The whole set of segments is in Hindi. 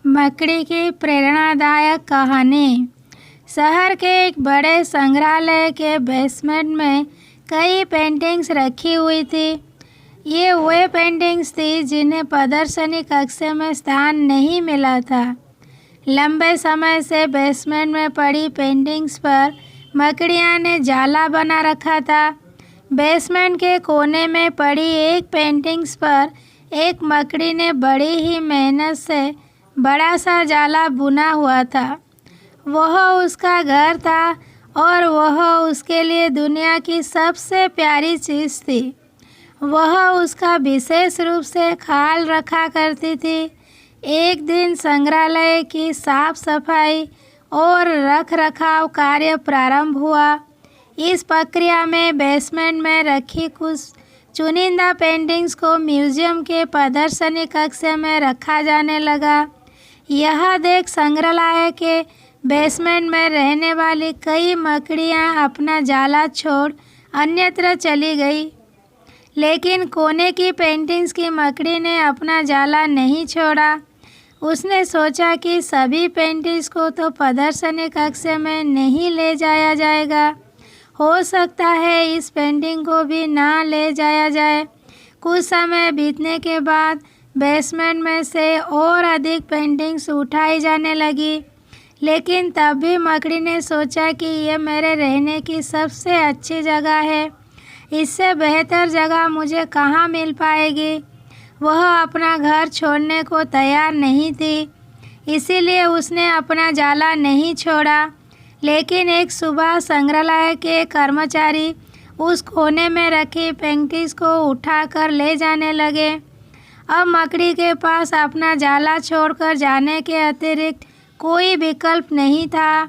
मकड़ी की प्रेरणादायक कहानी। शहर के एक बड़े संग्रहालय के बेसमेंट में कई पेंटिंग्स रखी हुई थी। ये वे पेंटिंग्स थी जिन्हें प्रदर्शनी कक्ष में स्थान नहीं मिला था। लंबे समय से बेसमेंट में पड़ी पेंटिंग्स पर मकड़ियाँ ने जाला बना रखा था। बेसमेंट के कोने में पड़ी एक पेंटिंग्स पर एक मकड़ी ने बड़ी ही मेहनत से बड़ा सा जाला बुना हुआ था। वह उसका घर था और वह उसके लिए दुनिया की सबसे प्यारी चीज़ थी। वह उसका विशेष रूप से ख्याल रखा करती थी। एक दिन संग्रहालय की साफ सफाई और रख रखाव कार्य प्रारंभ हुआ। इस प्रक्रिया में बेसमेंट में रखी कुछ चुनिंदा पेंटिंग्स को म्यूजियम के प्रदर्शनी कक्ष में रखा जाने लगा। यह देख संग्रहालय के बेसमेंट में रहने वाली कई मकड़ियाँ अपना जाला छोड़ अन्यत्र चली गई, लेकिन कोने की पेंटिंग्स की मकड़ी ने अपना जाला नहीं छोड़ा। उसने सोचा कि सभी पेंटिंग्स को तो प्रदर्शनी कक्ष में नहीं ले जाया जाएगा, हो सकता है इस पेंटिंग को भी ना ले जाया जाए। कुछ समय बीतने के बाद बेसमेंट में से और अधिक पेंटिंग्स उठाई जाने लगी, लेकिन तब भी मकड़ी ने सोचा कि यह मेरे रहने की सबसे अच्छी जगह है, इससे बेहतर जगह मुझे कहाँ मिल पाएगी। वह अपना घर छोड़ने को तैयार नहीं थी, इसीलिए उसने अपना जाला नहीं छोड़ा। लेकिन एक सुबह संग्रहालय के कर्मचारी उस कोने में रखी पेंटिंग्स को उठाकर ले जाने लगे। अब मकड़ी के पास अपना जाला छोड़कर जाने के अतिरिक्त कोई विकल्प नहीं था।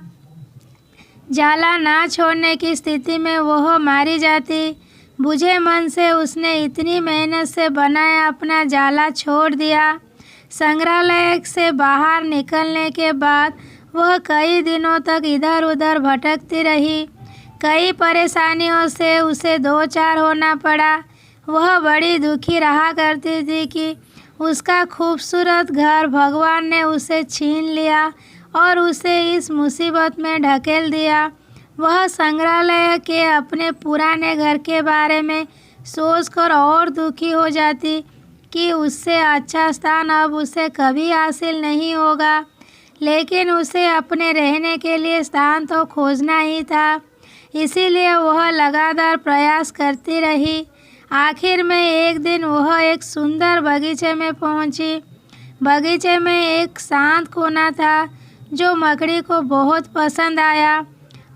जाला ना छोड़ने की स्थिति में वह मारी जाती। बुझे मन से उसने इतनी मेहनत से बनाया अपना जाला छोड़ दिया। संग्रहालय से बाहर निकलने के बाद वह कई दिनों तक इधर उधर भटकती रही। कई परेशानियों से उसे दो चार होना पड़ा। वह बड़ी दुखी रहा करती थी कि उसका खूबसूरत घर भगवान ने उसे छीन लिया और उसे इस मुसीबत में ढकेल दिया। वह संग्रहालय के अपने पुराने घर के बारे में सोचकर और दुखी हो जाती कि उससे अच्छा स्थान अब उसे कभी हासिल नहीं होगा। लेकिन उसे अपने रहने के लिए स्थान तो खोजना ही था, इसीलिए वह लगातार प्रयास करती रही। आखिर में एक दिन वह एक सुंदर बगीचे में पहुंची। बगीचे में एक शांत कोना था जो मकड़ी को बहुत पसंद आया।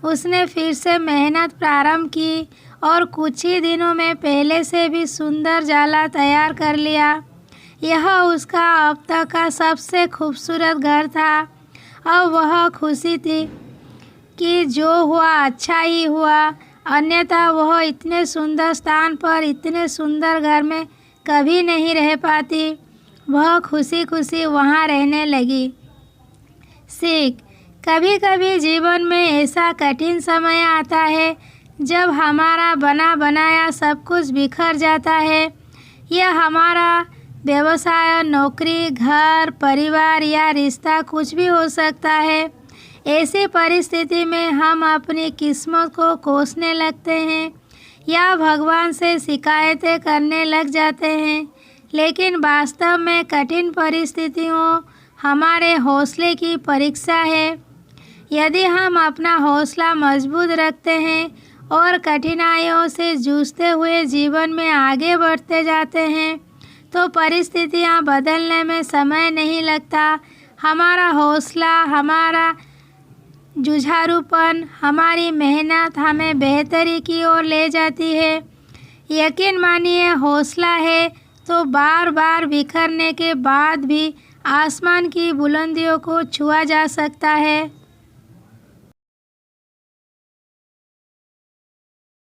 उसने फिर से मेहनत प्रारंभ की और कुछ ही दिनों में पहले से भी सुंदर जाला तैयार कर लिया। यह उसका अब तक का सबसे खूबसूरत घर था। अब वह खुशी थी कि जो हुआ अच्छा ही हुआ, अन्यथा वह इतने सुंदर स्थान पर इतने सुंदर घर में कभी नहीं रह पाती। वह खुशी खुशी वहाँ रहने लगी। सीख: कभी कभी जीवन में ऐसा कठिन समय आता है जब हमारा बना बनाया सब कुछ बिखर जाता है। यह हमारा व्यवसाय, नौकरी, घर, परिवार या रिश्ता कुछ भी हो सकता है। ऐसी परिस्थिति में हम अपनी किस्मत को कोसने लगते हैं या भगवान से शिकायतें करने लग जाते हैं। लेकिन वास्तव में कठिन परिस्थितियों हमारे हौसले की परीक्षा है। यदि हम अपना हौसला मजबूत रखते हैं और कठिनाइयों से जूझते हुए जीवन में आगे बढ़ते जाते हैं, तो परिस्थितियां बदलने में समय नहीं लगता। हमारा हौसला, हमारा जुझारूपन, हमारी मेहनत हमें बेहतरी की ओर ले जाती है। यकीन मानिए, हौसला है तो बार बार बिखरने के बाद भी आसमान की बुलंदियों को छुआ जा सकता है।